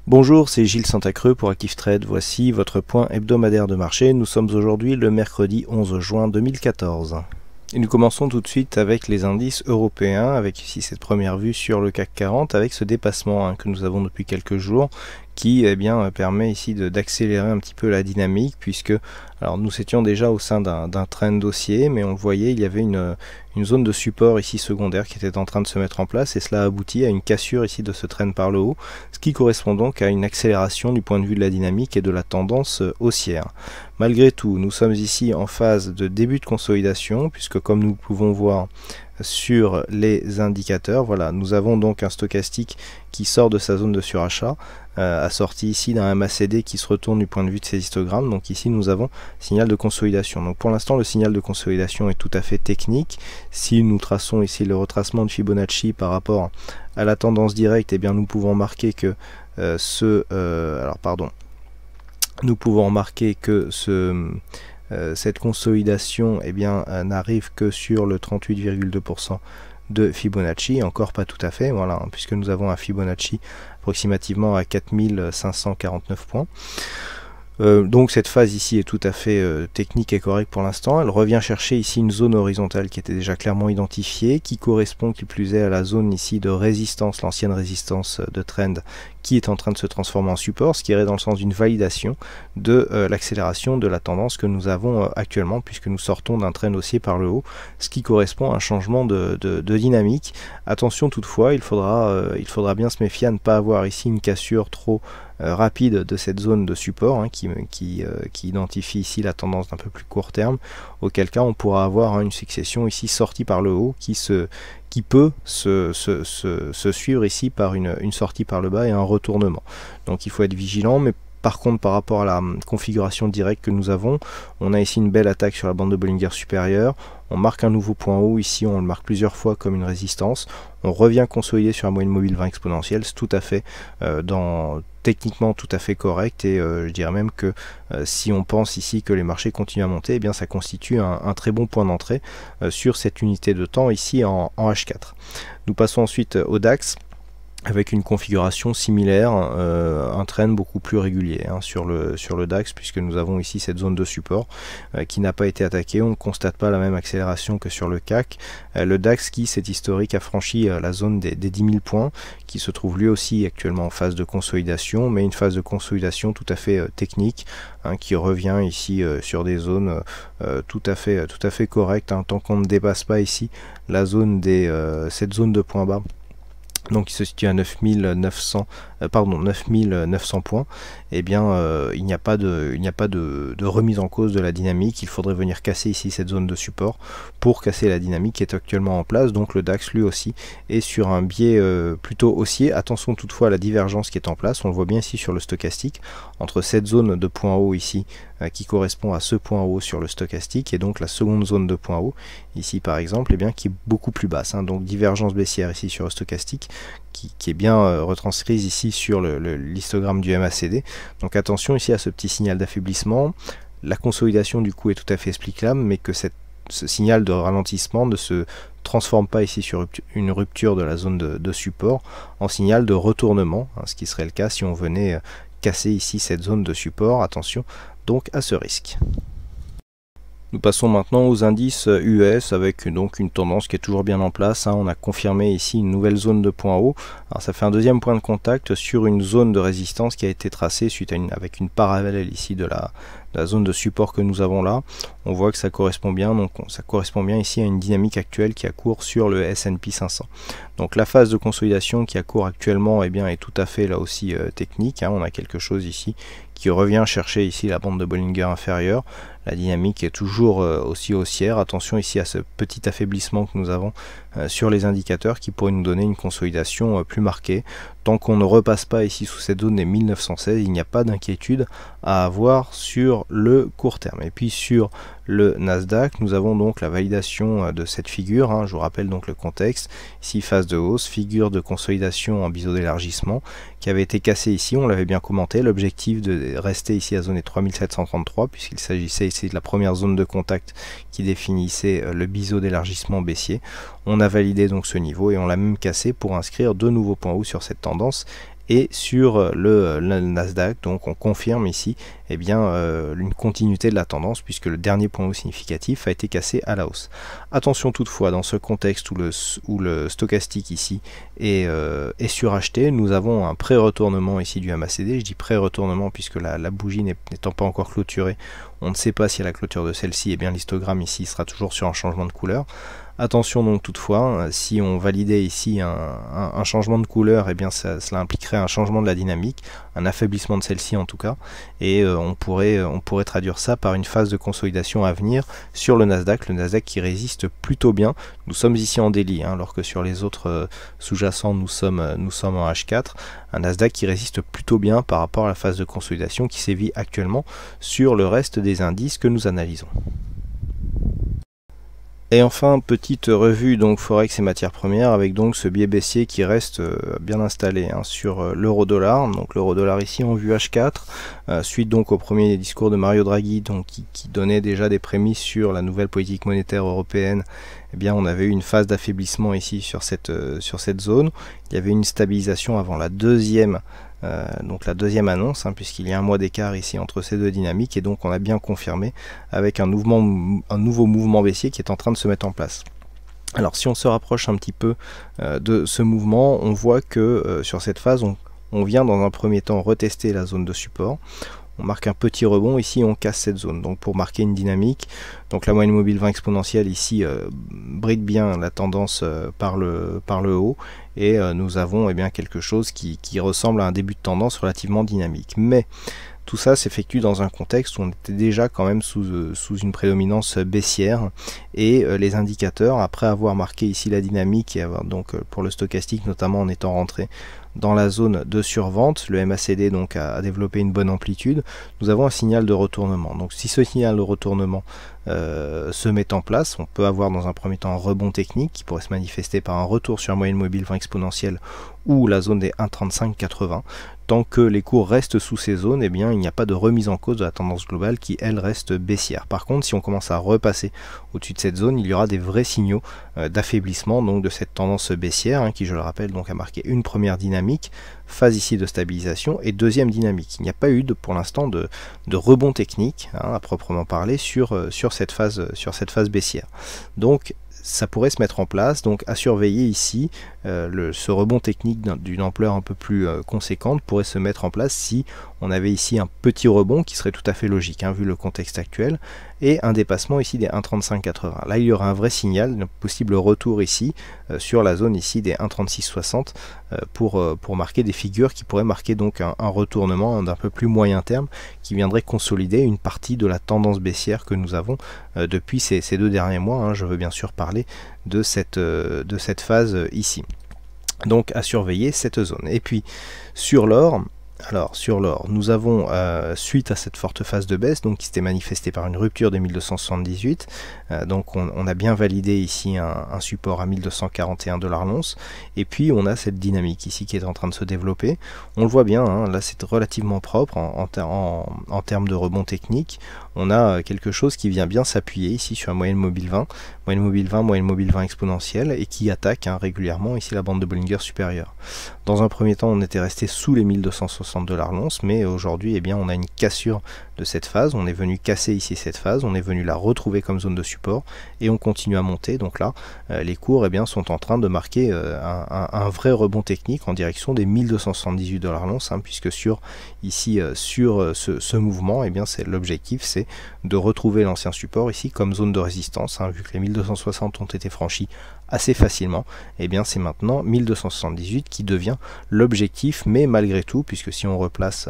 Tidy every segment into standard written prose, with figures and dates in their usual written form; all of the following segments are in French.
Bonjour, c'est Gilles Santacreux pour Active Trade. Voici votre point hebdomadaire de marché. Nous sommes aujourd'hui le mercredi 11 juin 2014. Et nous commençons tout de suite avec les indices européens, avec ici cette première vue sur le CAC 40, avec ce dépassement que nous avons depuis quelques jours, qui permet ici d'accélérer un petit peu la dynamique, puisque alors nous étions déjà au sein d'un trend haussier, mais on le voyait, il y avait une zone de support ici secondaire qui était en train de se mettre en place, et cela aboutit à une cassure ici de ce trend par le haut, ce qui correspond donc à une accélération du point de vue de la dynamique et de la tendance haussière. Malgré tout, nous sommes ici en phase de début de consolidation, puisque comme nous pouvons voir sur les indicateurs, voilà, nous avons donc un stochastique qui sort de sa zone de surachat, assorti ici d'un MACD qui se retourne du point de vue de ces histogrammes. Donc ici nous avons signal de consolidation. Donc pour l'instant le signal de consolidation est tout à fait technique. Si nous traçons ici le retracement de Fibonacci par rapport à la tendance directe, eh bien nous pouvons marquer que cette consolidation n'arrive que sur le 38,2% de Fibonacci, encore pas tout à fait, voilà, puisque nous avons un Fibonacci approximativement à 4549 points. Donc cette phase ici est tout à fait technique et correcte pour l'instant. Elle revient chercher ici une zone horizontale qui était déjà clairement identifiée, qui correspond qui plus est à la zone ici de résistance, l'ancienne résistance de trend, qui est en train de se transformer en support, ce qui irait dans le sens d'une validation de l'accélération de la tendance que nous avons actuellement, puisque nous sortons d'un trend haussier par le haut, ce qui correspond à un changement de dynamique. Attention toutefois, il faudra bien se méfier à ne pas avoir ici une cassure trop rapide de cette zone de support qui identifie ici la tendance d'un peu plus court terme, auquel cas on pourra avoir une succession ici sortie par le haut qui peut se suivre ici par une sortie par le bas et un retournement. Donc il faut être vigilant, mais par contre, par rapport à la configuration directe que nous avons, on a ici une belle attaque sur la bande de Bollinger supérieure. On marque un nouveau point haut, ici on le marque plusieurs fois comme une résistance. On revient consolider sur la moyenne mobile 20 exponentielle, c'est tout à fait techniquement tout à fait correct, et je dirais même que si on pense ici que les marchés continuent à monter, eh bien ça constitue un très bon point d'entrée sur cette unité de temps ici en H4. Nous passons ensuite au DAX, avec une configuration similaire, un trend beaucoup plus régulier sur le DAX, puisque nous avons ici cette zone de support qui n'a pas été attaquée. On ne constate pas la même accélération que sur le CAC. Le DAX qui, c'est historique, a franchi la zone des 10 000 points, qui se trouve lui aussi actuellement en phase de consolidation, mais une phase de consolidation tout à fait technique, qui revient ici sur des zones tout à fait correctes, tant qu'on ne dépasse pas ici la zone cette zone de points bas. Donc il se situe à 9900 points, eh bien il n'y a pas de remise en cause de la dynamique. Il faudrait venir casser ici cette zone de support pour casser la dynamique qui est actuellement en place. Donc le DAX lui aussi est sur un biais plutôt haussier. Attention toutefois à la divergence qui est en place, on le voit bien ici sur le stochastique, entre cette zone de point haut ici qui correspond à ce point haut sur le stochastique, et donc la seconde zone de point haut ici par exemple, qui est beaucoup plus basse, donc divergence baissière ici sur le stochastique qui est bien retranscrise ici sur l'histogramme du MACD. Donc attention ici à ce petit signal d'affaiblissement. La consolidation du coup est tout à fait explicable, mais que ce signal de ralentissement ne se transforme pas ici sur une rupture de la zone de support en signal de retournement, ce qui serait le cas si on venait casser ici cette zone de support. Attention donc à ce risque. Nous passons maintenant aux indices US avec donc une tendance qui est toujours bien en place. On a confirmé ici une nouvelle zone de point haut. Alors ça fait un deuxième point de contact sur une zone de résistance qui a été tracée suite à avec une parallèle ici de la zone de support que nous avons là. On voit que ça correspond bien, donc ça correspond bien ici à une dynamique actuelle qui accourt sur le S&P 500. Donc la phase de consolidation qui accourt actuellement est tout à fait là aussi technique. On a quelque chose ici qui revient chercher ici la bande de Bollinger inférieure. La dynamique est toujours aussi haussière. Attention ici à ce petit affaiblissement que nous avons sur les indicateurs qui pourrait nous donner une consolidation plus marquée. Tant qu'on ne repasse pas ici sous cette zone des 1916, il n'y a pas d'inquiétude à avoir sur le court terme. Et puis sur le Nasdaq, nous avons donc la validation de cette figure. Je vous rappelle donc le contexte. Ici phase de hausse, figure de consolidation en biseau d'élargissement qui avait été cassée ici, on l'avait bien commenté. L'objectif de rester ici à zone des 3733, puisqu'il s'agissait ici de la première zone de contact qui définissait le biseau d'élargissement baissier. On a validé donc ce niveau et on l'a même cassé pour inscrire de nouveaux points hauts sur cette tendance et sur le Nasdaq, donc on confirme ici eh bien, une continuité de la tendance puisque le dernier point haut significatif a été cassé à la hausse. Attention toutefois, dans ce contexte où le stochastique ici est suracheté, nous avons un pré-retournement ici du MACD. Je dis pré-retournement puisque la bougie n'étant pas encore clôturée, on ne sait pas si à la clôture de celle-ci, eh bien l'histogramme ici sera toujours sur un changement de couleur. Attention donc toutefois, si on validait ici un changement de couleur, eh bien cela impliquerait un changement de la dynamique, un affaiblissement de celle-ci en tout cas, et on pourrait traduire ça par une phase de consolidation à venir sur le Nasdaq qui résiste plutôt bien. Nous sommes ici en daily, alors que sur les autres sous-jacents nous sommes en H4, un Nasdaq qui résiste plutôt bien par rapport à la phase de consolidation qui sévit actuellement sur le reste des indices que nous analysons. Et enfin, petite revue donc Forex et matières premières avec donc ce biais baissier qui reste bien installé sur l'euro-dollar. Donc l'euro-dollar ici en vue H4, suite donc au premier discours de Mario Draghi donc, qui donnait déjà des prémices sur la nouvelle politique monétaire européenne. Eh bien, on avait eu une phase d'affaiblissement ici sur cette zone. Il y avait une stabilisation avant la deuxième annonce, puisqu'il y a un mois d'écart ici entre ces deux dynamiques, et donc on a bien confirmé avec un nouveau mouvement baissier qui est en train de se mettre en place. Alors si on se rapproche un petit peu de ce mouvement, on voit que sur cette phase, on vient dans un premier temps retester la zone de support. On marque un petit rebond, ici on casse cette zone, donc pour marquer une dynamique. Donc la moyenne mobile 20 exponentielle ici bride bien la tendance par le haut, et nous avons bien quelque chose qui ressemble à un début de tendance relativement dynamique. Mais tout ça s'effectue dans un contexte où on était déjà quand même sous une prédominance baissière, et les indicateurs, après avoir marqué ici la dynamique et avoir donc pour le stochastique notamment en étant rentré dans la zone de survente, le MACD donc a développé une bonne amplitude, nous avons un signal de retournement. Donc si ce signal de retournement se met en place, on peut avoir dans un premier temps un rebond technique qui pourrait se manifester par un retour sur la moyenne mobile 20 exponentielle ou la zone des 1,3580. Tant que les cours restent sous ces zones, eh bien, il n'y a pas de remise en cause de la tendance globale qui, elle, reste baissière. Par contre, si on commence à repasser au-dessus de cette zone, il y aura des vrais signaux d'affaiblissement donc de cette tendance baissière, qui, je le rappelle, donc a marqué une première dynamique, phase ici de stabilisation, et deuxième dynamique. Il n'y a pas eu pour l'instant de rebond technique, à proprement parler, sur cette phase baissière. Donc, ça pourrait se mettre en place, donc à surveiller ici, ce rebond technique d'une ampleur un peu plus conséquente pourrait se mettre en place si on avait ici un petit rebond qui serait tout à fait logique vu le contexte actuel, et un dépassement ici des 1,3580. Là il y aura un vrai signal, un possible retour ici sur la zone ici des 1,3660 pour marquer des figures qui pourraient marquer donc un retournement d'un peu plus moyen terme qui viendrait consolider une partie de la tendance baissière que nous avons depuis ces 2 derniers mois. Je veux bien sûr parler de cette phase ici. Donc à surveiller cette zone. Et puis sur l'or, alors sur l'or, nous avons suite à cette forte phase de baisse donc qui s'était manifestée par une rupture des 1278, donc on a bien validé ici un support à 1241 $ l'once, et puis on a cette dynamique ici qui est en train de se développer. On le voit bien, là c'est relativement propre en termes de rebond technique. On a quelque chose qui vient bien s'appuyer ici sur la moyenne mobile 20, moyenne mobile 20 exponentielle, et qui attaque régulièrement ici la bande de Bollinger supérieure. Dans un premier temps, on était resté sous les 1260 $ l'once, mais aujourd'hui, eh bien, on a une cassure de cette phase. On est venu casser ici cette phase, on est venu la retrouver comme zone de support, et on continue à monter. Donc là, les cours eh bien, sont en train de marquer un vrai rebond technique en direction des 1278 $ l'once, puisque sur ce mouvement, eh bien, l'objectif c'est de retrouver l'ancien support ici comme zone de résistance, vu que les 1260 ont été franchis assez facilement, et bien c'est maintenant 1278 qui devient l'objectif, mais malgré tout, puisque si on replace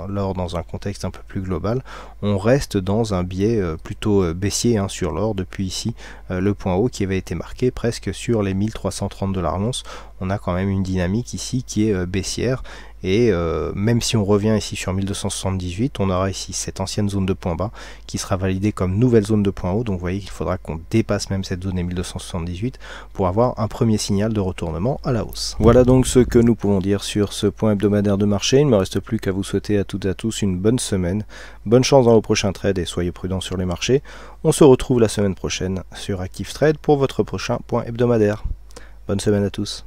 l'or dans un contexte un peu plus global, on reste dans un biais plutôt baissier sur l'or depuis ici le point haut qui avait été marqué presque sur les 1330 $ l'once. On a quand même une dynamique ici qui est baissière, et même si on revient ici sur 1278, on aura ici cette ancienne zone de point bas qui sera validée comme nouvelle zone de point haut. Donc vous voyez qu'il faudra qu'on dépasse même cette zone des 1278 pour avoir un premier signal de retournement à la hausse. Voilà donc ce que nous pouvons dire sur ce point hebdomadaire de marché. Il ne me reste plus qu'à vous souhaiter à toutes et à tous une bonne semaine, bonne chance dans vos prochains trades et soyez prudents sur les marchés. On se retrouve la semaine prochaine sur Active Trade pour votre prochain point hebdomadaire. Bonne semaine à tous.